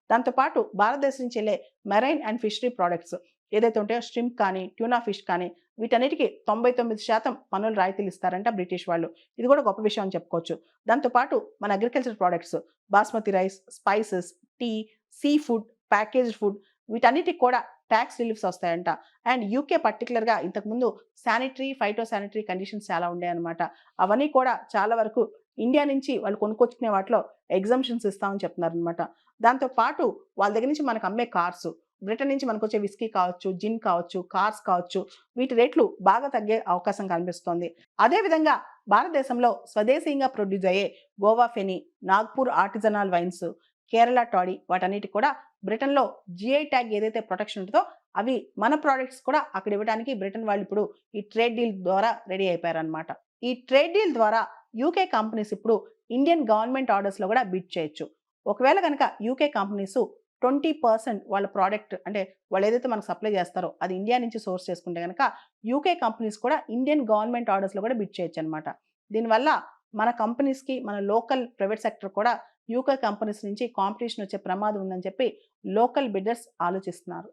దాంతోపాటు భారతదేశం నుంచి వెళ్ళే మెరైన్ అండ్ ఫిషరీ ప్రోడక్ట్స్ ఏదైతే ఉంటాయో స్ట్రింప్ కానీ ట్యూనా ఫిష్ కానీ వీటన్నిటికీ 99% పన్నులు రాయితీలు ఇస్తారంట బ్రిటిష్ వాళ్ళు. ఇది కూడా గొప్ప విషయం అని చెప్పుకోవచ్చు. దాంతోపాటు మన agriculture products basmati rice, spices, tea, sea food, packaged food వీటన్నిటికి కూడా ట్యాక్స్ రిలీఫ్స్ వస్తాయంట. అండ్ యూకే పర్టికులర్గా ఇంతకుముందు శానిటరీ, ఫైటో శానిటరీ కండిషన్స్ చాలా ఉండేయన్నమాట. అవన్నీ కూడా చాలా వరకు ఇండియా నుంచి వాళ్ళు కొనుక్కొచ్చుకునే వాటిలో ఎగ్జంప్షన్స్ ఇస్తామని చెప్తున్నారనమాట. దాంతోపాటు వాళ్ళ దగ్గర నుంచి మనకు అమ్మే కార్స్, బ్రిటన్ నుంచి మనకొచ్చే విస్కీ కావచ్చు, జిన్ కావచ్చు, కార్స్ కావచ్చు, వీటి రేట్లు బాగా తగ్గే అవకాశం కనిపిస్తోంది. అదేవిధంగా భారతదేశంలో స్వదేశీయంగా ప్రొడ్యూస్ అయ్యే గోవా ఫెని, నాగ్పూర్ ఆర్టిజనల్ వైన్స్, కేరళ టాడీ వాటన్నిటికి కూడా బ్రిటన్‌లో జీఐ ట్యాగ్ ఏదైతే ప్రొటెక్షన్ ఉంటదో అవి మన ప్రొడక్ట్స్ కూడా అక్కడ ఇవ్వడానికి బ్రిటన్ వాళ్ళు ఇప్పుడు ఈ ట్రేడ్ డీల్ ద్వారా రెడీ అయిపోయారన్నమాట. ఈ ట్రేడ్ డీల్ ద్వారా యూకే కంపెనీస్ ఇప్పుడు ఇండియన్ గవర్నమెంట్ ఆర్డర్స్‌లో కూడా బిడ్ చేయొచ్చు. ఒకవేళ గనక యూకే కంపెనీస్ 20% వాళ్ళ ప్రొడక్ట్ అంటే వాళ్ళు ఏదైతే మనకు సప్లై చేస్తారో అది ఇండియా నుంచి సోర్స్ చేసుకుంటే గనక యూకే కంపెనీస్ కూడా ఇండియన్ గవర్నమెంట్ ఆర్డర్స్‌లో కూడా బిడ్ చేయొచ్చన్నమాట. దీనివల్ల మన కంపెనీస్‌కి మన లోకల్ ప్రైవేట్ సెక్టర్ కూడా యూకే కంపెనీస్ నుంచి కాంపిటీషన్ వచ్చే ప్రమాదం ఉందని చెప్పి లోకల్ బిడ్డర్స్ ఆలోచిస్తున్నారు.